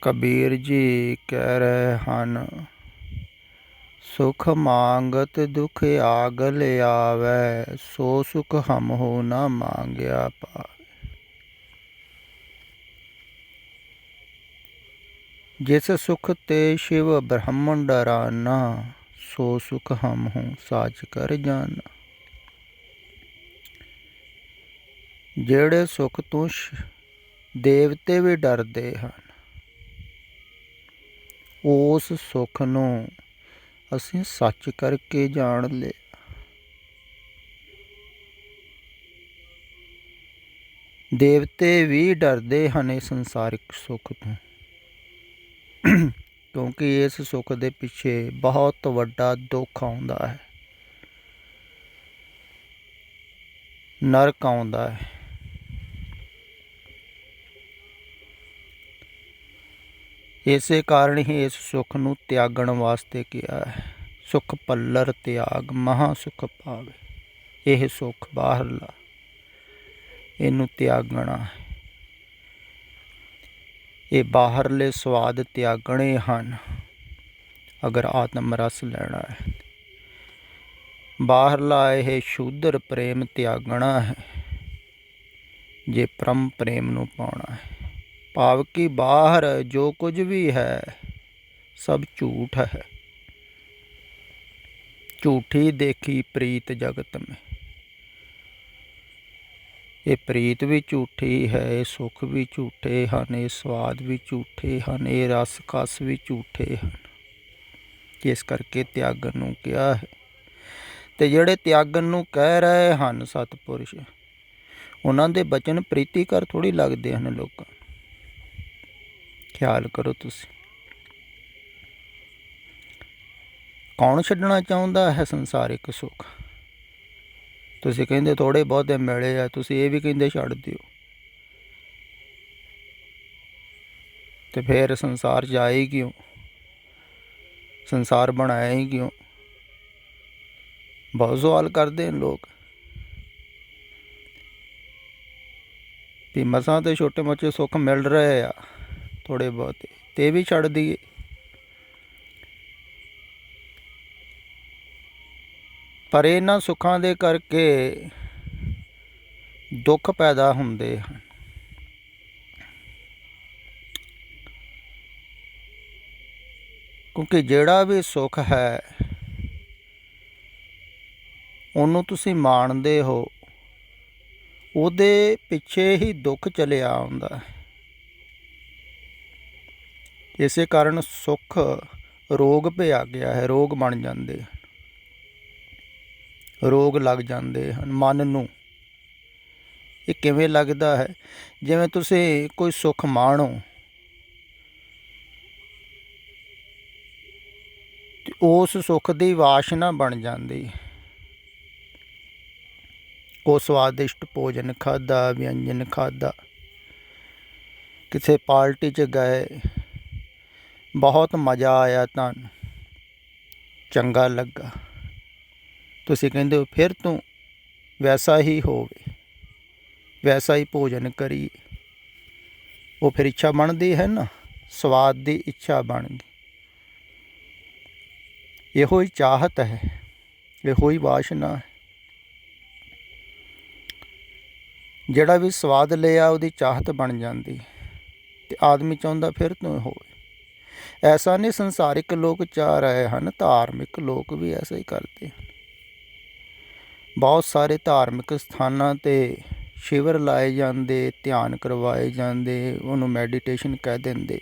ਕਬੀਰ ਜੀ ਕਹਿ ਰਹੇ ਹਨ, ਸੁਖ ਮੰਗਤ ਦੁਖ ਆਗ ਲਿਆਵੈ, ਸੋ ਸੁਖ ਹਮਹੁ ਨਾ ਮੰਗਿਆ ਪਾਵੈ। ਜਿਸ ਸੁਖ ਤੇ ਸ਼ਿਵ ਬ੍ਰਹਮਣ ਡਰਾਨਾ, ਸੋ ਸੁਖ ਹਮਹੁ ਸਾਚ ਕਰ ਜਾਨਾ। ਜਿਹੜੇ ਸੁਖ ਤੋਂ ਦੇਵਤੇ ਵੀ ਡਰਦੇ ਹਨ, ਉਸ ਸੁਖ ਨੂੰ ਅਸੀਂ ਸੱਚ ਕਰਕੇ ਜਾਣ ਲਿਆ। ਦੇਵਤੇ ਵੀ ਡਰਦੇ ਹਨ ਇਸ ਸੰਸਾਰਿਕ ਸੁੱਖ ਤੋਂ, ਕਿਉਂਕਿ ਇਸ ਸੁੱਖ ਦੇ ਪਿੱਛੇ ਬਹੁਤ ਵੱਡਾ ਦੁੱਖ ਆਉਂਦਾ ਹੈ, ਨਰਕ ਆਉਂਦਾ ਹੈ। ਇਸੇ ਕਾਰਨ ਹੀ ਇਸ ਸੁੱਖ ਨੂੰ ਤਿਆਗਣ ਵਾਸਤੇ ਕਿਹਾ ਹੈ। ਸੁਖ ਪੱਲਰ ਤਿਆਗ ਮਹਾ ਸੁਖ ਪਾਵੇ। ਇਹ ਸੁੱਖ ਬਾਹਰਲਾ, ਇਹਨੂੰ ਤਿਆਗਣਾ ਹੈ। ਇਹ ਬਾਹਰਲੇ ਸਵਾਦ ਤਿਆਗਣੇ ਹਨ ਅਗਰ ਆਤਮ ਰਸ ਲੈਣਾ ਹੈ। ਬਾਹਰਲਾ ਇਹ ਸ਼ੂਦਰ ਪ੍ਰੇਮ ਤਿਆਗਣਾ ਹੈ ਜੇ ਪਰਮ ਪ੍ਰੇਮ ਨੂੰ ਪਾਉਣਾ ਹੈ। ਭਾਵ ਕਿ ਬਾਹਰ ਜੋ ਕੁਝ ਵੀ ਹੈ ਸਭ ਝੂਠ ਹੈ। ਝੂਠੀ ਦੇਖੀ ਪ੍ਰੀਤ ਜਗਤ ਮੇਂ। ਇਹ ਪ੍ਰੀਤ ਵੀ ਝੂਠੀ ਹੈ, ਇਹ ਸੁੱਖ ਵੀ ਝੂਠੇ ਹਨ, ਇਹ ਸਵਾਦ ਵੀ ਝੂਠੇ ਹਨ, ਇਹ ਰਸ ਕਸ ਵੀ ਝੂਠੇ ਹਨ। ਇਸ ਕਰਕੇ ਤਿਆਗਣ ਨੂੰ ਕਿਹਾ ਹੈ। ਤੇ ਜਿਹੜੇ ਤਿਆਗਣ ਨੂੰ ਕਹਿ ਰਹੇ ਹਨ ਸਤਿਪੁਰਸ਼, ਉਹਨਾਂ ਦੇ ਬਚਨ ਪ੍ਰੀਤੀਕਰ ਥੋੜ੍ਹੀ ਲੱਗਦੇ ਹਨ ਲੋਕਾਂ ਨੂੰ। ਖਿਆਲ ਕਰੋ ਤੁਸੀਂ। ਕੌਣ ਛੱਡਣਾ ਚਾਹੁੰਦਾ ਹੈ ਸੰਸਾਰਿਕ ਸੁੱਖ? ਤੁਸੀਂ ਕਹਿੰਦੇ ਥੋੜ੍ਹੇ ਬਹੁਤੇ ਮਿਲੇ ਆ, ਤੁਸੀਂ ਇਹ ਵੀ ਕਹਿੰਦੇ ਛੱਡ ਦਿਓ। ਤੇ ਫਿਰ ਸੰਸਾਰ 'ਚ ਆਏ ਹੀ ਕਿਉਂ? ਸੰਸਾਰ ਬਣਾਇਆ ਹੀ ਕਿਉਂ? ਬਹੁਤ ਸਵਾਲ ਕਰਦੇ ਨੇ ਲੋਕ ਵੀ ਮਸਾਂ ਤੇ ਛੋਟੇ ਮੋਟੇ ਸੁੱਖ ਮਿਲ ਰਹੇ ਆ ਥੋੜ੍ਹੇ ਬਹੁਤੇ, ਤੇ ਵੀ ਛੱਡ ਦਈਏ। ਪਰ ਇਹਨਾਂ ਸੁੱਖਾਂ ਦੇ ਕਰਕੇ ਦੁੱਖ ਪੈਦਾ ਹੁੰਦੇ ਹਨ। ਕਿਉਂਕਿ ਜਿਹੜਾ ਵੀ ਸੁੱਖ ਹੈ ਉਹਨੂੰ ਤੁਸੀਂ ਮਾਣਦੇ ਹੋ, ਉਹਦੇ ਪਿੱਛੇ ਹੀ ਦੁੱਖ ਚਲਿਆ ਆਉਂਦਾ ਹੈ। ਇਸੇ ਕਾਰਨ ਸੁੱਖ ਰੋਗ ਪਿਆ ਗਿਆ ਹੈ, ਰੋਗ ਬਣ ਜਾਂਦੇ ਹਨ, ਰੋਗ ਲੱਗ ਜਾਂਦੇ ਹਨ ਮਨ ਨੂੰ। ਇਹ ਕਿਵੇਂ ਲੱਗਦਾ ਹੈ? ਜਿਵੇਂ ਤੁਸੀਂ ਕੋਈ ਸੁੱਖ ਮਾਣੋ ਤੇ ਉਸ ਸੁੱਖ ਦੀ ਵਾਸ਼ਨਾ ਬਣ ਜਾਂਦੀ। ਕੋ ਸਵਾਦਿਸ਼ਟ ਭੋਜਨ ਖਾਧਾ, ਵਿਅੰਜਨ ਖਾਧਾ, ਕਿਸੇ ਪਾਰਟੀ 'ਚ ਗਏ, ਬਹੁਤ ਮਜ਼ਾ ਆਇਆ, ਤੁਹਾਨੂੰ ਚੰਗਾ ਲੱਗਾ, ਤੁਸੀਂ ਕਹਿੰਦੇ ਹੋ ਫਿਰ ਤੋਂ ਵੈਸਾ ਹੀ ਹੋਵੇ, ਵੈਸਾ ਹੀ ਭੋਜਨ ਕਰੀਏ। ਉਹ ਫਿਰ ਇੱਛਾ ਬਣਦੀ ਹੈ ਨਾ, ਸਵਾਦ ਦੀ ਇੱਛਾ ਬਣ ਗਈ। ਇਹੋ ਹੀ ਚਾਹਤ ਹੈ, ਇਹੋ ਹੀ ਵਾਸ਼ਨਾ ਹੈ। ਜਿਹੜਾ ਵੀ ਸਵਾਦ ਲਿਆ ਉਹਦੀ ਚਾਹਤ ਬਣ ਜਾਂਦੀ ਅਤੇ ਆਦਮੀ ਚਾਹੁੰਦਾ ਫਿਰ ਤੋਂ ਹੋਵੇ। ਐਸਾ ਨਹੀਂ ਸੰਸਾਰਿਕ ਲੋਕ ਚਾਹ ਰਹੇ ਹਨ, ਧਾਰਮਿਕ ਲੋਕ ਵੀ ਐਸਾ ਹੀ ਕਰਦੇ ਹਨ। ਬਹੁਤ ਸਾਰੇ ਧਾਰਮਿਕ ਸਥਾਨਾਂ 'ਤੇ ਸ਼ਿਵਰ ਲਾਏ ਜਾਂਦੇ, ਧਿਆਨ ਕਰਵਾਏ ਜਾਂਦੇ, ਉਹਨੂੰ ਮੈਡੀਟੇਸ਼ਨ ਕਹਿ ਦਿੰਦੇ,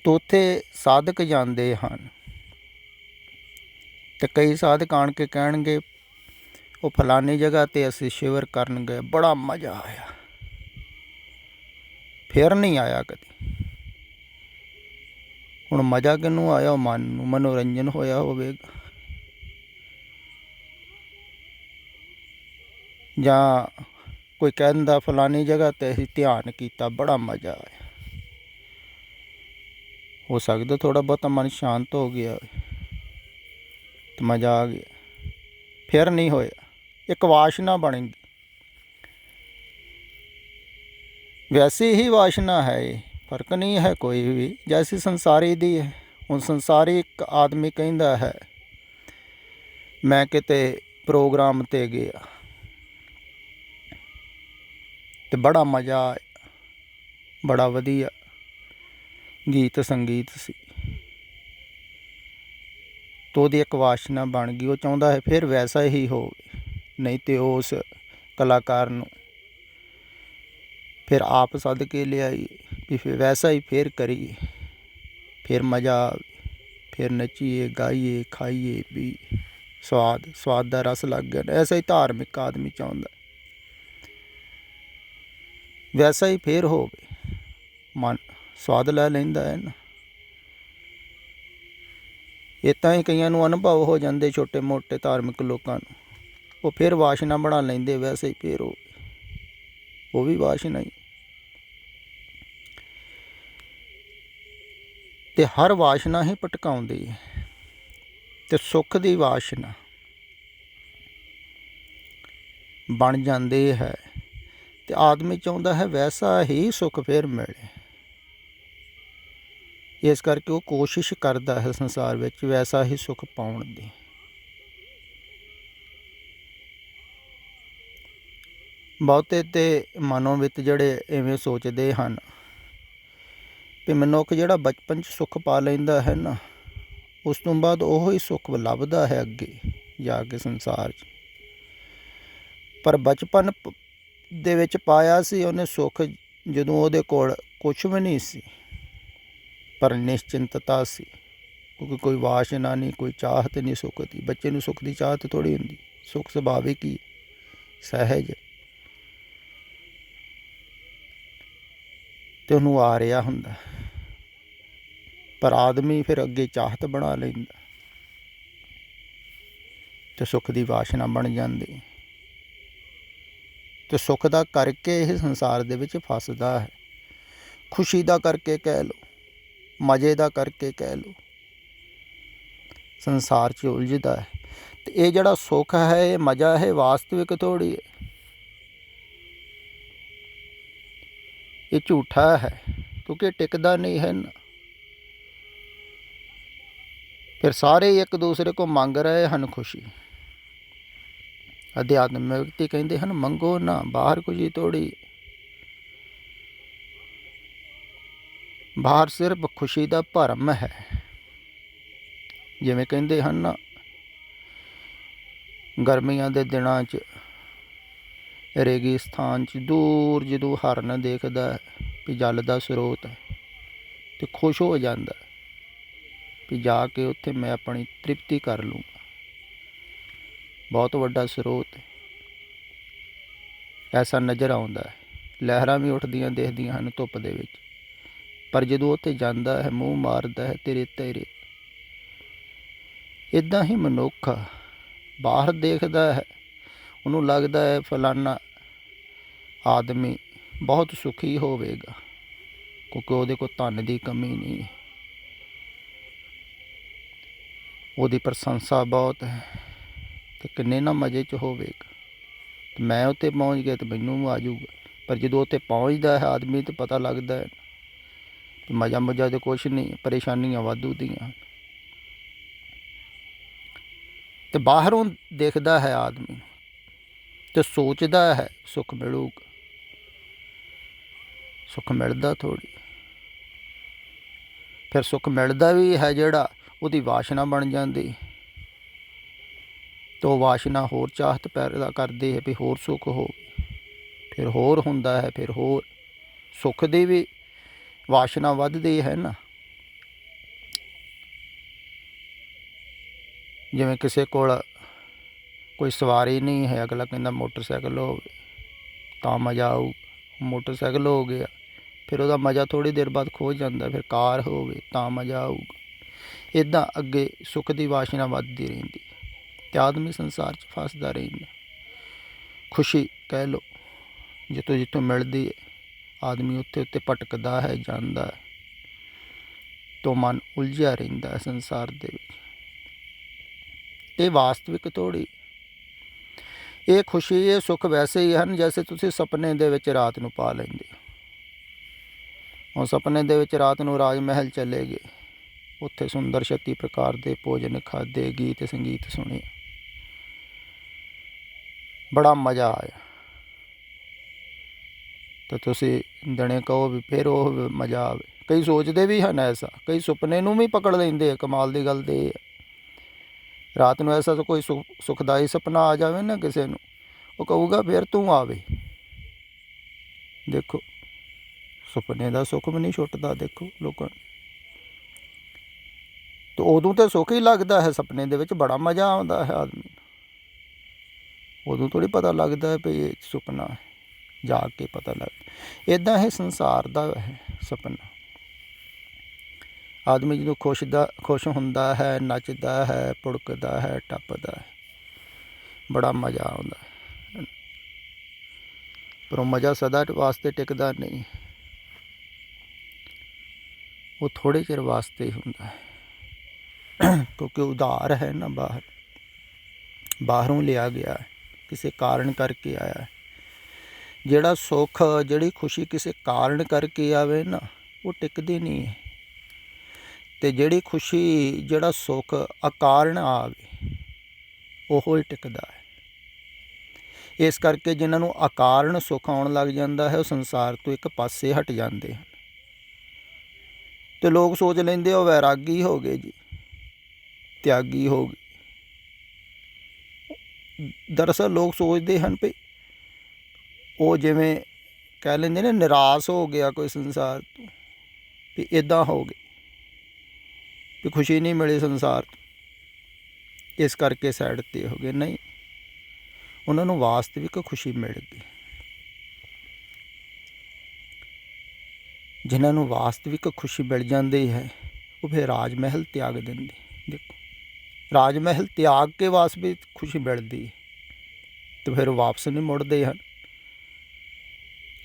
ਤਾਂ ਉੱਥੇ ਸਾਧਕ ਜਾਂਦੇ ਹਨ। ਅਤੇ ਕਈ ਸਾਧਕ ਆਣ ਕੇ ਕਹਿਣਗੇ ਉਹ ਫਲਾਨੀ ਜਗ੍ਹਾ 'ਤੇ ਅਸੀਂ ਸ਼ਿਵਰ ਕਰਨ ਗਏ, ਬੜਾ ਮਜ਼ਾ ਆਇਆ, ਫਿਰ ਨਹੀਂ ਆਇਆ ਕਦੇ। ਹੁਣ ਮਜ਼ਾ ਕਿਹਨੂੰ ਆਇਆ? ਉਹ ਮਨ ਨੂੰ ਮਨੋਰੰਜਨ ਹੋਇਆ ਹੋਵੇਗਾ, ਜਾਂ ਕੋਈ ਕਹਿ ਦਿੰਦਾ ਫਲਾਨੀ ਜਗ੍ਹਾ 'ਤੇ ਅਸੀਂ ਧਿਆਨ ਕੀਤਾ, ਬੜਾ ਮਜ਼ਾ ਆਇਆ। ਹੋ ਸਕਦਾ ਥੋੜ੍ਹਾ ਬਹੁਤਾ ਮਨ ਸ਼ਾਂਤ ਹੋ ਗਿਆ ਅਤੇ ਮਜ਼ਾ ਆ ਗਿਆ, ਫਿਰ ਨਹੀਂ ਹੋਇਆ। ਇੱਕ ਵਾਸ਼ਨਾ ਬਣ ਗਈ। वैसी ही वासना है ये, फर्क नहीं है कोई भी, जैसी संसारी दी है। ਹੁਣ ਸੰਸਾਰਿਕ ਆਦਮੀ ਕਹਿੰਦਾ ਹੈ ਮੈਂ ਕਿਤੇ ਪ੍ਰੋਗਰਾਮ 'ਤੇ ਗਿਆ ਅਤੇ ਬੜਾ ਮਜ਼ਾ ਆਇਆ, ਬੜਾ ਵਧੀਆ ਗੀਤ ਸੰਗੀਤ ਸੀ। ਤਾਂ ਉਹਦੀ ਇੱਕ ਵਾਸ਼ਨਾ ਬਣ ਗਈ, ਉਹ ਚਾਹੁੰਦਾ ਹੈ ਫਿਰ ਵੈਸਾ ਹੀ ਹੋਵੇ, ਨਹੀਂ ਤਾਂ ਉਸ ਕਲਾਕਾਰ ਨੂੰ ਫਿਰ ਆਪ ਸੱਦ ਕੇ ਲਿਆਈਏ ਵੀ ਫਿਰ ਵੈਸਾ ਹੀ ਫਿਰ ਕਰੀਏ, ਫਿਰ ਮਜ਼ਾ ਆਵੇ, ਫਿਰ ਨੱਚੀਏ ਗਾਈਏ ਖਾਈਏ ਵੀ ਸਵਾਦ ਦਾ ਰਸ ਲੱਗ ਗਿਆ। ਐਸਾ ਹੀ ਧਾਰਮਿਕ ਆਦਮੀ ਚਾਹੁੰਦਾ, ਵੈਸਾ ਹੀ ਫਿਰ ਹੋਵੇ, ਮਨ ਸਵਾਦ ਲੈ ਲੈਂਦਾ ਹੈ ਨਾ। ਇੱਦਾਂ ਹੀ ਕਈਆਂ ਨੂੰ ਅਨੁਭਵ ਹੋ ਜਾਂਦੇ ਛੋਟੇ ਮੋਟੇ ਧਾਰਮਿਕ ਲੋਕਾਂ ਨੂੰ, ਉਹ ਫਿਰ ਵਾਸ਼ਨਾ ਬਣਾ ਲੈਂਦੇ ਵੈਸੇ ਹੀ ਫਿਰ ਹੋਵੇ, ਉਹ ਵੀ ਵਾਸ਼ਨਾ ਹੀ। ਅਤੇ ਹਰ ਵਾਸ਼ਨਾ ਹੀ ਭਟਕਾਉਂਦੀ ਹੈ। ਅਤੇ ਸੁੱਖ ਦੀ ਵਾਸ਼ਨਾ ਬਣ ਜਾਂਦੀ ਹੈ ਅਤੇ ਆਦਮੀ ਚਾਹੁੰਦਾ ਹੈ ਵੈਸਾ ਹੀ ਸੁੱਖ ਫਿਰ ਮਿਲੇ। ਇਸ ਕਰਕੇ ਉਹ ਕੋਸ਼ਿਸ਼ ਕਰਦਾ ਹੈ ਸੰਸਾਰ ਵਿੱਚ ਵੈਸਾ ਹੀ ਸੁੱਖ ਪਾਉਣ ਦੀ। ਬਹੁਤੇ ਤਾਂ ਮਨੋਂ ਵਿੱਚ ਜਿਹੜੇ ਇਵੇਂ ਸੋਚਦੇ ਹਨ ਵੀ ਮਨੁੱਖ ਜਿਹੜਾ ਬਚਪਨ 'ਚ ਸੁੱਖ ਪਾ ਲੈਂਦਾ ਹੈ ਨਾ, ਉਸ ਤੋਂ ਬਾਅਦ ਉਹ ਹੀ ਸੁੱਖ ਲੱਭਦਾ ਹੈ ਅੱਗੇ ਜਾ ਕੇ ਸੰਸਾਰ 'ਚ। ਪਰ ਬਚਪਨ ਦੇ ਵਿੱਚ ਪਾਇਆ ਸੀ ਉਹਨੇ ਸੁੱਖ, ਜਦੋਂ ਉਹਦੇ ਕੋਲ ਕੁਛ ਵੀ ਨਹੀਂ ਸੀ, ਪਰ ਨਿਸ਼ਚਿੰਤਤਾ ਸੀ, ਕਿਉਂਕਿ ਕੋਈ ਵਾਸ਼ਨਾ ਨਹੀਂ, ਕੋਈ ਚਾਹਤ ਨਹੀਂ ਸੁੱਖ ਦੀ। ਬੱਚੇ ਨੂੰ ਸੁੱਖ ਦੀ ਚਾਹਤ ਥੋੜ੍ਹੀ ਹੁੰਦੀ, ਸੁੱਖ ਸੁਭਾਵਿਕ ਹੀ ਸਹਿਜ, ਅਤੇ ਉਹਨੂੰ ਆ ਰਿਹਾ ਹੁੰਦਾ। ਪਰ ਆਦਮੀ ਫਿਰ ਅੱਗੇ ਚਾਹਤ ਬਣਾ ਲੈਂਦਾ ਅਤੇ ਸੁੱਖ ਦੀ ਵਾਸ਼ਨਾ ਬਣ ਜਾਂਦੀ, ਅਤੇ ਸੁੱਖ ਦਾ ਕਰਕੇ ਇਹ ਸੰਸਾਰ ਦੇ ਵਿੱਚ ਫਸਦਾ ਹੈ। ਖੁਸ਼ੀ ਦਾ ਕਰਕੇ ਕਹਿ ਲਓ, ਮਜ਼ੇ ਦਾ ਕਰਕੇ ਕਹਿ ਲਓ, ਸੰਸਾਰ 'ਚ ਉਲਝਦਾ ਹੈ। ਅਤੇ ਇਹ ਜਿਹੜਾ ਸੁੱਖ ਹੈ, ਇਹ ਮਜ਼ਾ ਹੈ, ਵਾਸਤਵਿਕ ਥੋੜ੍ਹੀ ਹੈ, ਇਹ ਝੂਠਾ ਹੈ, ਕਿਉਂਕਿ ਇਹ ਟਿਕਦਾ ਨਹੀਂ ਹੈ ਨਾ। ਫਿਰ ਸਾਰੇ ਇੱਕ ਦੂਸਰੇ ਕੋਲ ਮੰਗ ਰਹੇ ਹਨ ਖੁਸ਼ੀ। ਅਧਿਆਤਮਿਕ ਵਿਅਕਤੀ ਕਹਿੰਦੇ ਹਨ ਮੰਗੋ ਨਾ, ਬਾਹਰ ਕੁਝ ਥੋੜ੍ਹੀ, ਬਾਹਰ ਸਿਰਫ ਖੁਸ਼ੀ ਦਾ ਭਰਮ ਹੈ। ਜਿਵੇਂ ਕਹਿੰਦੇ ਹਨ ਨਾ, ਗਰਮੀਆਂ ਦੇ ਦਿਨਾਂ 'ਚ ਰੇਗਿਸਤਾਨ 'ਚ ਦੂਰ ਜਦੋਂ ਹਰਨ ਦੇਖਦਾ ਵੀ ਜਲ ਦਾ ਸਰੋਤ ਹੈ, ਅਤੇ ਖੁਸ਼ ਹੋ ਜਾਂਦਾ ਵੀ ਜਾ ਕੇ ਉੱਥੇ ਮੈਂ ਆਪਣੀ ਤ੍ਰਿਪਤੀ ਕਰ ਲੂੰਗਾ, ਬਹੁਤ ਵੱਡਾ ਸਰੋਤ ਹੈ, ਐਸਾ ਨਜ਼ਰ ਆਉਂਦਾ ਹੈ। ਲਹਿਰਾਂ ਵੀ ਉੱਠਦੀਆਂ ਦਿਖਦੀਆਂ ਹਨ ਧੁੱਪ ਦੇ ਵਿੱਚ, ਪਰ ਜਦੋਂ ਉੱਥੇ ਜਾਂਦਾ ਹੈ ਮੂੰਹ ਮਾਰਦਾ ਹੈ ਤੇ ਰੇਤਾ ਹੀ ਰੇਤਾ। ਇੱਦਾਂ ਹੀ ਮਨੁੱਖ ਬਾਹਰ ਦੇਖਦਾ ਹੈ, ਉਹਨੂੰ ਲੱਗਦਾ ਹੈ ਫਲਾਨਾ ਆਦਮੀ ਬਹੁਤ ਸੁਖੀ ਹੋਵੇਗਾ, ਕਿਉਂਕਿ ਉਹਦੇ ਕੋਲ ਧਨ ਦੀ ਕਮੀ ਨਹੀਂ ਹੈ, ਉਹਦੀ ਪ੍ਰਸ਼ੰਸਾ ਬਹੁਤ ਹੈ, ਅਤੇ ਕਿੰਨੇ ਨਾ ਮਜ਼ੇ 'ਚ ਹੋਵੇਗਾ। ਅਤੇ ਮੈਂ ਉੱਥੇ ਪਹੁੰਚ ਗਿਆ ਤਾਂ ਮੈਨੂੰ ਆ ਜਾਊਗਾ। ਪਰ ਜਦੋਂ ਉੱਥੇ ਪਹੁੰਚਦਾ ਹੈ ਆਦਮੀ ਤਾਂ ਪਤਾ ਲੱਗਦਾ ਹੈ ਕਿ ਮਜ਼ਾ ਮੁਜ਼ਾ ਤਾਂ ਕੁਛ ਨਹੀਂ, ਪਰੇਸ਼ਾਨੀਆਂ ਵਾਧੂ ਦੀਆਂ। ਅਤੇ ਬਾਹਰੋਂ ਦੇਖਦਾ ਹੈ ਆਦਮੀ ਅਤੇ ਸੋਚਦਾ ਹੈ ਸੁੱਖ ਮਿਲੂਗਾ, ਸੁੱਖ ਮਿਲਦਾ ਥੋੜ੍ਹੀ। ਫਿਰ ਸੁੱਖ ਮਿਲਦਾ ਵੀ ਹੈ ਜਿਹੜਾ ਉਹਦੀ ਵਾਸ਼ਨਾ ਬਣ ਜਾਂਦੀ, ਅਤੇ ਉਹ ਵਾਸ਼ਨਾ ਹੋਰ ਚਾਹਤ ਪੈਦਾ ਕਰਦੀ ਹੈ ਵੀ ਹੋਰ ਸੁੱਖ ਹੋਵੇ, ਫਿਰ ਹੋਰ ਹੁੰਦਾ ਹੈ, ਫਿਰ ਹੋਰ ਸੁੱਖ ਦੀ ਵੀ ਵਾਸ਼ਨਾ ਵੱਧਦੀ ਹੈ ਨਾ। ਜਿਵੇਂ ਕਿਸੇ ਕੋਲ ਕੋਈ ਸਵਾਰੀ ਨਹੀਂ ਹੈ, ਅਗਲਾ ਕਹਿੰਦਾ ਮੋਟਰਸਾਈਕਲ ਹੋਵੇ ਤਾਂ ਮਜ਼ਾ ਆਊ, ਮੋਟਰਸਾਈਕਲ ਹੋ ਗਿਆ, ਫਿਰ ਉਹਦਾ ਮਜ਼ਾ ਥੋੜ੍ਹੀ ਦੇਰ ਬਾਅਦ ਖੋ ਜਾਂਦਾ, ਫਿਰ ਕਾਰ ਹੋਵੇ ਤਾਂ ਮਜ਼ਾ ਆਊਗਾ। ਇੱਦਾਂ ਅੱਗੇ ਸੁੱਖ ਦੀ ਵਾਸ਼ਨਾ ਵੱਧਦੀ ਰਹਿੰਦੀ, ਅਤੇ ਆਦਮੀ ਸੰਸਾਰ 'ਚ ਫਸਦਾ ਰਹਿੰਦਾ। ਖੁਸ਼ੀ ਕਹਿ ਲਓ ਜਿੱਥੋਂ ਜਿੱਥੋਂ ਮਿਲਦੀ ਹੈ, ਆਦਮੀ ਉੱਥੇ ਉੱਥੇ ਭਟਕਦਾ ਹੈ, ਜਾਂਦਾ ਹੈ, ਤੋਂ ਮਨ ਉਲਝਿਆ ਰਹਿੰਦਾ ਹੈ ਸੰਸਾਰ ਦੇ ਵਿੱਚ। ਇਹ ਵਾਸਤਵਿਕ ਥੋੜ੍ਹੀ, ਇਹ ਖੁਸ਼ੀ ਇਹ ਸੁੱਖ ਵੈਸੇ ਹੀ ਹਨ ਜੈਸੇ ਤੁਸੀਂ ਸੁਪਨੇ ਦੇ ਵਿੱਚ ਰਾਤ ਨੂੰ ਪਾ ਲੈਂਦੇ ਹੋ। ਹੁਣ ਸੁਪਨੇ ਦੇ ਵਿੱਚ ਰਾਤ ਨੂੰ ਰਾਜ ਮਹਿਲ ਚਲੇ ਗਏ, ਉੱਥੇ ਸੁੰਦਰ 36 ਪ੍ਰਕਾਰ ਦੇ ਭੋਜਨ ਖਾਧੇ, ਗੀਤ ਸੰਗੀਤ ਸੁਣੇ, ਬੜਾ ਮਜ਼ਾ ਆਇਆ। ਤਾਂ ਤੁਸੀਂ ਦਿਨੇ ਕਹੋ ਵੀ ਫਿਰ ਉਹ ਮਜ਼ਾ ਆਵੇ। ਕਈ ਸੋਚਦੇ ਵੀ ਹਨ ਐਸਾ, ਕਈ ਸੁਪਨੇ ਨੂੰ ਵੀ ਪਕੜ ਲੈਂਦੇ ਆ। ਕਮਾਲ ਦੀ ਗੱਲ ਤਾਂ ਇਹ ਹੈ, ਰਾਤ ਨੂੰ ਐਸਾ ਕੋਈ ਸੁਖਦਾਈ ਸੁਪਨਾ ਆ ਜਾਵੇ ਨਾ ਕਿਸੇ ਨੂੰ, ਉਹ ਕਹੂਗਾ ਫਿਰ ਤੂੰ ਆਵੇ। ਦੇਖੋ ਸੁਪਨੇ ਦਾ ਸੁੱਖ ਵੀ ਨਹੀਂ ਛੁੱਟਦਾ ਦੇਖੋ ਲੋਕਾਂ ਨੂੰ। ਤਾਂ ਉਦੋਂ ਤਾਂ ਸੁੱਖ ਹੀ ਲੱਗਦਾ ਹੈ, ਸੁਪਨੇ ਦੇ ਵਿੱਚ ਬੜਾ ਮਜ਼ਾ ਆਉਂਦਾ ਹੈ ਆਦਮੀ ਨੂੰ। ਉਦੋਂ ਥੋੜ੍ਹੀ ਪਤਾ ਲੱਗਦਾ ਹੈ ਵੀ ਇਹ ਸੁਪਨਾ ਹੈ, ਜਾਗ ਕੇ ਪਤਾ ਲੱਗਦਾ। ਇੱਦਾਂ ਇਹ ਸੰਸਾਰ ਦਾ ਹੈ ਸੁਪਨਾ। ਆਦਮੀ ਜਦੋਂ ਖੁਸ਼ ਹੁੰਦਾ ਹੈ, ਨੱਚਦਾ ਹੈ, ਪੁੜਕਦਾ ਹੈ, ਟੱਪਦਾ ਹੈ, ਬੜਾ ਮਜ਼ਾ ਆਉਂਦਾ ਹੈ। ਪਰ ਉਹ ਮਜ਼ਾ ਸਦਾ ਵਾਸਤੇ ਟਿਕਦਾ ਨਹੀਂ, ਉਹ ਥੋੜ੍ਹੇ ਚਿਰ ਵਾਸਤੇ ਹੀ ਹੁੰਦਾ ਹੈ, ਕਿਉਂਕਿ ਉਧਾਰ ਹੈ ਨਾ, ਬਾਹਰੋਂ ਲਿਆ ਗਿਆ ਹੈ, ਕਿਸੇ ਕਾਰਨ ਕਰਕੇ ਆਇਆ ਹੈ। ਜਿਹੜਾ ਸੁੱਖ, ਜਿਹੜੀ ਖੁਸ਼ੀ ਕਿਸੇ ਕਾਰਨ ਕਰਕੇ ਆਵੇ ਨਾ, ਉਹ ਟਿਕਦੀ ਨਹੀਂ ਹੈ। ਅਤੇ ਜਿਹੜੀ ਖੁਸ਼ੀ, ਜਿਹੜਾ ਸੁੱਖ ਅਕਾਰਨ ਆਵੇ, ਉਹੋ ਹੀ ਟਿਕਦਾ ਹੈ। ਇਸ ਕਰਕੇ ਜਿਹਨਾਂ ਨੂੰ ਅਕਾਰਨ ਸੁੱਖ ਆਉਣ ਲੱਗ ਜਾਂਦਾ ਹੈ, ਉਹ ਸੰਸਾਰ ਤੋਂ ਇੱਕ ਪਾਸੇ ਹਟ ਜਾਂਦੇ ਹਨ। ਅਤੇ ਲੋਕ ਸੋਚ ਲੈਂਦੇ ਉਹ ਵੈਰਾਗੀ ਹੋ ਗਏ ਜੀ, ਤਿਆਗੀ ਹੋ ਗਏ। ਦਰਅਸਲ ਲੋਕ ਸੋਚਦੇ ਹਨ ਵੀ ਉਹ ਜਿਵੇਂ ਕਹਿ ਲੈਂਦੇ ਨੇ ਨਿਰਾਸ਼ ਹੋ ਗਿਆ ਕੋਈ ਸੰਸਾਰ ਤੋਂ, ਵੀ ਇੱਦਾਂ ਹੋ ਗਏ ਵੀ ਖੁਸ਼ੀ ਨਹੀਂ ਮਿਲੀ ਸੰਸਾਰ ਤੋਂ, ਇਸ ਕਰਕੇ ਸਾਈਡ 'ਤੇ ਹੋ ਗਏ। ਨਹੀਂ, ਉਹਨਾਂ ਨੂੰ ਵਾਸਤਵਿਕ ਖੁਸ਼ੀ ਮਿਲ ਗਈ। ਜਿਨ੍ਹਾਂ ਨੂੰ ਵਾਸਤਵਿਕ ਖੁਸ਼ੀ ਮਿਲ ਜਾਂਦੀ ਹੈ, ਉਹ ਫਿਰ ਰਾਜ ਮਹਿਲ ਤਿਆਗ ਦਿੰਦੇ। ਦੇਖੋ ਰਾਜ ਮਹਿਲ ਤਿਆਗ ਕੇ ਵਾਸਤਵਿਕ ਖੁਸ਼ੀ ਮਿਲਦੀ ਹੈ, ਅਤੇ ਫਿਰ ਵਾਪਸ ਨਹੀਂ ਮੁੜਦੇ ਹਨ।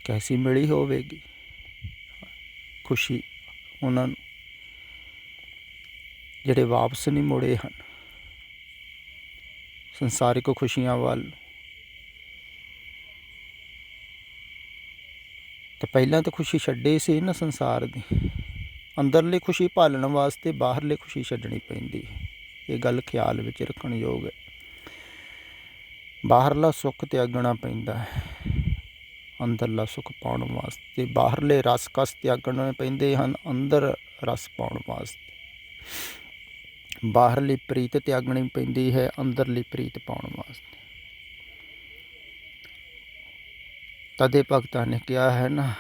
ਕੈਸੀ ਮਿਲੀ ਹੋਵੇਗੀ ਖੁਸ਼ੀ ਉਹਨਾਂ ਨੂੰ, ਜਿਹੜੇ ਵਾਪਸ ਨਹੀਂ ਮੁੜੇ ਹਨ ਸੰਸਾਰਿਕ ਖੁਸ਼ੀਆਂ ਵੱਲ। ਅਤੇ ਪਹਿਲਾਂ ਤਾਂ ਖੁਸ਼ੀ ਛੱਡੀ ਸੀ ਨਾ ਸੰਸਾਰ ਦੀ, ਅੰਦਰਲੀ ਖੁਸ਼ੀ ਭਾਲਣ ਵਾਸਤੇ ਬਾਹਰਲੀ ਖੁਸ਼ੀ ਛੱਡਣੀ ਪੈਂਦੀ ਹੈ। ਇਹ ਗੱਲ ਖਿਆਲ ਵਿੱਚ ਰੱਖਣ ਯੋਗ ਹੈ। ਬਾਹਰਲਾ ਸੁੱਖ ਤਿਆਗਣਾ ਪੈਂਦਾ ਹੈ ਅੰਦਰਲਾ ਸੁੱਖ ਪਾਉਣ ਵਾਸਤੇ। ਬਾਹਰਲੇ ਰਸ ਕਸ ਤਿਆਗਣੇ ਪੈਂਦੇ ਹਨ ਅੰਦਰ ਰਸ ਪਾਉਣ ਵਾਸਤੇ। ਬਾਹਰਲੀ ਪ੍ਰੀਤ ਤਿਆਗਣੀ ਪੈਂਦੀ ਹੈ ਅੰਦਰਲੀ ਪ੍ਰੀਤ ਪਾਉਣ ਵਾਸਤੇ। ਤਦੇ ਭਗਤਾਂ ਨੇ ਕਿਹਾ ਹੈ ਨਾ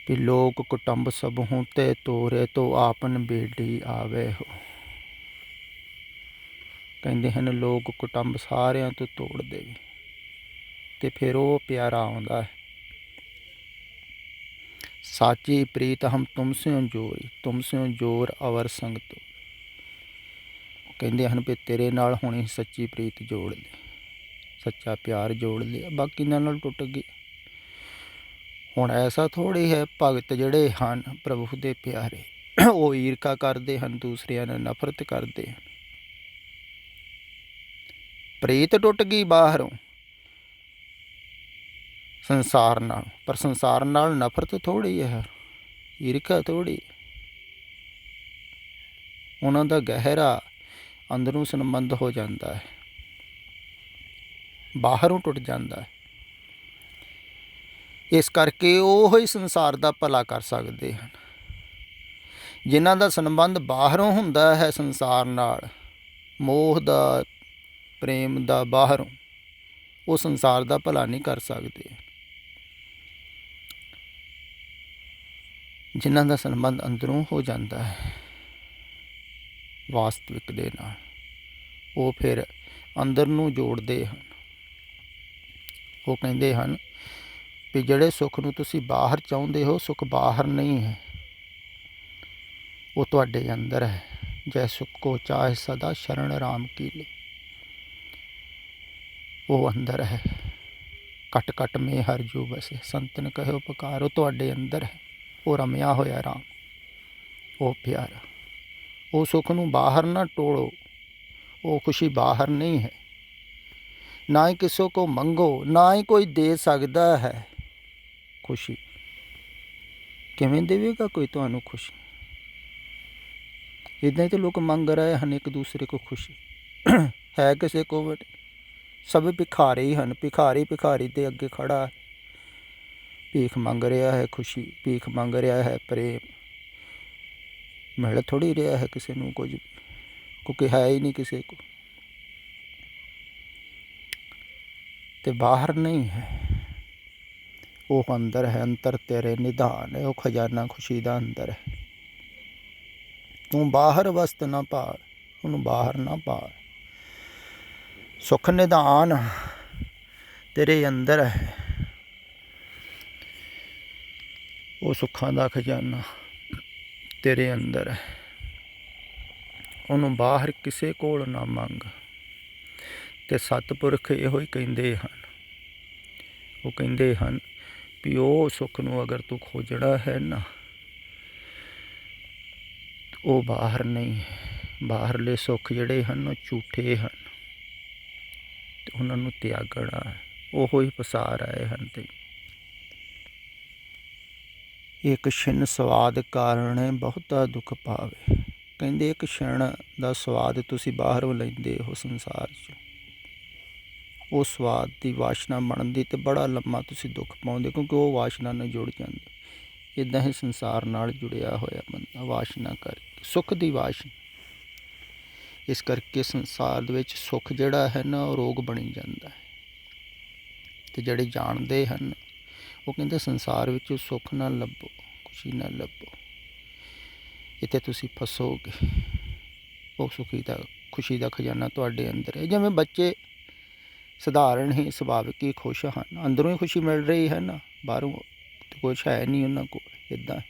ਵੀ ਲੋਕ ਕੁਟੁੰਬ ਸਭ ਹੂੰ ਤੇ ਤੋਰੇ ਤੋਂ ਆਪਨ ਬੇਟੀ ਆਵੇ ਹੋ। ਕਹਿੰਦੇ ਹਨ ਲੋਕ ਕੁਟੁੰਬ ਸਾਰਿਆਂ ਤੋਂ ਤੋੜ ਦੇਵੇ ਅਤੇ ਫਿਰ ਉਹ ਪਿਆਰਾ ਆਉਂਦਾ ਹੈ। ਸਾਚੀ ਪ੍ਰੀਤ ਹਮ ਤੁਮ ਸਿਓ ਜੋਰੀ, ਤੁਮ ਸਿਓ ਜੋਰ ਅਵਰ ਸੰਗ ਤੋਂ। ਕਹਿੰਦੇ ਹਨ ਵੀ ਤੇਰੇ ਨਾਲ ਹੋਣੀ ਸੱਚੀ ਪ੍ਰੀਤ ਜੋੜ ਲਈ, ਸੱਚਾ ਪਿਆਰ ਜੋੜ ਲਿਆ, ਬਾਕੀ ਨਾਲ ਟੁੱਟ ਗਏ। ਹੁਣ ਐਸਾ ਥੋੜ੍ਹੀ ਹੈ, ਭਗਤ ਜਿਹੜੇ ਹਨ ਪ੍ਰਭੂ ਦੇ ਪਿਆਰੇ, ਉਹ ਈਰਖਾ ਕਰਦੇ ਹਨ, ਦੂਸਰਿਆਂ ਨਾਲ ਨਫ਼ਰਤ ਕਰਦੇ ਹਨ। ਪ੍ਰੀਤ ਟੁੱਟ ਗਈ ਬਾਹਰੋਂ ਸੰਸਾਰ ਨਾਲ, ਪਰ ਸੰਸਾਰ ਨਾਲ ਨਫ਼ਰਤ ਥੋੜ੍ਹੀ ਹੈ, ਈਰਖਾ ਥੋੜ੍ਹੀ। ਉਹਨਾਂ ਦਾ ਗਹਿਰਾ ਅੰਦਰੋਂ ਸੰਬੰਧ ਹੋ ਜਾਂਦਾ ਹੈ, ਬਾਹਰੋਂ ਟੁੱਟ ਜਾਂਦਾ ਹੈ। ਇਸ ਕਰਕੇ ਉਹ ਹੀ ਸੰਸਾਰ ਦਾ ਭਲਾ ਕਰ ਸਕਦੇ ਹਨ। ਜਿਨ੍ਹਾਂ ਦਾ ਸੰਬੰਧ ਬਾਹਰੋਂ ਹੁੰਦਾ ਹੈ ਸੰਸਾਰ ਨਾਲ, ਮੋਹ ਦਾ, ਪ੍ਰੇਮ ਦਾ, ਬਾਹਰੋਂ, ਉਹ ਸੰਸਾਰ ਦਾ ਭਲਾ ਨਹੀਂ ਕਰ ਸਕਦੇ। ਜਿਨ੍ਹਾਂ ਦਾ ਸੰਬੰਧ ਅੰਦਰੋਂ ਹੋ ਜਾਂਦਾ ਹੈ ਵਾਸਤਵਿਕ ਦੇ ਨਾਲ, ਉਹ ਫਿਰ ਅੰਦਰ ਨੂੰ ਜੋੜਦੇ ਹਨ। ਉਹ ਕਹਿੰਦੇ ਹਨ ਵੀ ਜਿਹੜੇ ਸੁੱਖ ਨੂੰ ਤੁਸੀਂ ਬਾਹਰ ਚਾਹੁੰਦੇ ਹੋ, ਸੁੱਖ ਬਾਹਰ ਨਹੀਂ ਹੈ, ਉਹ ਤੁਹਾਡੇ ਅੰਦਰ ਹੈ। ਜੈ ਸੁੱਖ ਕੋ ਚਾਹੇ ਸਦਾ ਸ਼ਰਨ ਰਾਮ ਕੀ ਲੇ, ਉਹ ਅੰਦਰ ਹੈ। ਕਟ ਕਟ ਮੇ ਹਰ ਜੋ ਬਸੇ, ਸੰਤਨ ਕਹਿਓ ਪੁਕਾਰ, ਉਹ ਤੁਹਾਡੇ ਅੰਦਰ ਹੈ। ਉਹ ਰਮਿਆ ਹੋਇਆ ਰਾਮ, ਉਹ ਪਿਆਰਾ। ਉਹ ਸੁੱਖ ਨੂੰ ਬਾਹਰ ਨਾ ਟੋੜੋ, ਉਹ ਖੁਸ਼ੀ ਬਾਹਰ ਨਹੀਂ ਹੈ। ਨਾ ਹੀ ਕਿਸੇ ਕੋ ਮੰਗੋ, ਨਾ ਹੀ ਕੋਈ ਦੇ ਸਕਦਾ ਹੈ। ਖੁਸ਼ੀ? ਕਿਵੇਂ ਦੇਵੇਗਾ ਕੋਈ ਤੁਹਾਨੂੰ ਖੁਸ਼ੀ? ਇੱਦਾਂ ਹੀ ਤਾਂ ਲੋਕ ਮੰਗ ਰਹੇ ਹਨ ਇੱਕ ਦੂਸਰੇ ਕੋ ਖੁਸ਼ੀ। ਹੈ ਕਿਸੇ ਕੋ ਵੀ ਨਹੀਂ। ਸਭ ਭਿਖਾਰੀ ਹੀ ਹਨ। ਭਿਖਾਰੀ ਦੇ ਅੱਗੇ ਖੜਾ ਹੈ, ਭੀਖ ਮੰਗ ਰਿਹਾ ਹੈ ਖੁਸ਼ੀ, ਭੀਖ ਮੰਗ ਰਿਹਾ ਹੈ ਪ੍ਰੇਮ। ਮਿਲ ਥੋੜ੍ਹੀ ਰਿਹਾ ਹੈ ਕਿਸੇ ਨੂੰ ਕੁਝ ਵੀ, ਕਿਉਂਕਿ ਹੈ ਹੀ ਨਹੀਂ ਕਿਸੇ ਕੋ। ਤੇ ਬਾਹਰ ਨਹੀਂ ਹੈ, ਉਹ ਅੰਦਰ ਹੈ। ਅੰਤਰ ਤੇਰੇ ਨਿਧਾਨ ਹੈ, ਉਹ ਖਜ਼ਾਨਾ ਖੁਸ਼ੀ ਦਾ ਅੰਦਰ ਹੈ। ਤੂੰ ਬਾਹਰ ਵਸਤ ਨਾ ਭਾਲ, ਉਹਨੂੰ ਬਾਹਰ ਨਾ ਭਾਲ। ਸੁੱਖ ਨਿਧਾਨ ਤੇਰੇ ਅੰਦਰ ਹੈ, ਉਹ ਸੁੱਖਾਂ ਦਾ ਖਜ਼ਾਨਾ ਤੇਰੇ ਅੰਦਰ ਹੈ। ਉਹਨੂੰ ਬਾਹਰ ਕਿਸੇ ਕੋਲ ਨਾ ਮੰਗ। ਤੇ ਸਤਿਪੁਰਖ ਇਹੋ ਹੀ ਕਹਿੰਦੇ ਹਨ, ਉਹ ਕਹਿੰਦੇ ਹਨ ਵੀ ਉਹ ਸੁੱਖ ਨੂੰ ਅਗਰ ਤੂੰ ਖੋਜਣਾ ਹੈ ਨਾ, ਉਹ ਬਾਹਰ ਨਹੀਂ ਹੈ। ਬਾਹਰਲੇ ਸੁੱਖ ਜਿਹੜੇ ਹਨ ਉਹ ਝੂਠੇ ਹਨ, ਤੇ ਉਹਨਾਂ ਨੂੰ ਤਿਆਗਣਾ ਹੈ। ਉਹੋ ਹੀ ਪਸਾਰ ਆਏ ਹਨ। ਤੇ ਇੱਕ ਛਿਨ ਸਵਾਦ ਕਾਰਨ ਬਹੁਤਾ ਦੁੱਖ ਪਾਵੇ। ਕਹਿੰਦੇ ਇੱਕ ਛਿਣ ਦਾ ਸਵਾਦ ਤੁਸੀਂ ਬਾਹਰੋਂ ਲੈਂਦੇ ਹੋ ਸੰਸਾਰ 'ਚ, ਉਹ ਸਵਾਦ ਦੀ ਵਾਸ਼ਨਾ ਬਣਦੀ ਤੇ ਬੜਾ ਲੰਮਾ ਤੁਸੀਂ ਦੁੱਖ ਪਾਉਂਦੇ, ਕਿਉਂਕਿ ਉਹ ਵਾਸ਼ਨਾ ਨਾਲ ਜੁੜ ਜਾਂਦੇ। ਇੱਦਾਂ ਹੀ ਸੰਸਾਰ ਨਾਲ ਜੁੜਿਆ ਹੋਇਆ ਬੰਦਾ ਵਾਸ਼ਨਾ ਕਰਕੇ, ਸੁੱਖ ਦੀ ਵਾਸ਼ਨਾ। ਇਸ ਕਰਕੇ ਸੰਸਾਰ ਦੇ ਵਿੱਚ ਸੁੱਖ ਜਿਹੜਾ ਹੈ ਨਾ, ਉਹ ਰੋਗ ਬਣੀ ਜਾਂਦਾ ਹੈ। ਤੇ ਜਿਹੜੇ ਜਾਣਦੇ ਹਨ ਉਹ ਕਹਿੰਦੇ ਸੰਸਾਰ ਵਿੱਚ ਸੁੱਖ ਨਾ ਲੱਭੋ, ਖੁਸ਼ੀ ਨਾ ਲੱਭੋ, ਇੱਥੇ ਤੁਸੀਂ ਫਸੋਗੇ। ਉਹ ਖੁਸ਼ੀ ਦਾ ਖਜ਼ਾਨਾ ਤੁਹਾਡੇ ਅੰਦਰ ਹੈ। ਜਿਵੇਂ ਬੱਚੇ ਸਧਾਰਨ ਹੀ ਸੁਭਾਵਿਕ ਹੀ ਖੁਸ਼ ਹਨ, ਅੰਦਰੋਂ ਹੀ ਖੁਸ਼ੀ ਮਿਲ ਰਹੀ ਹੈ ਨਾ, ਬਾਹਰੋਂ ਤਾਂ ਕੁਛ ਹੈ ਨਹੀਂ ਉਹਨਾਂ ਕੋਲ। ਇੱਦਾਂ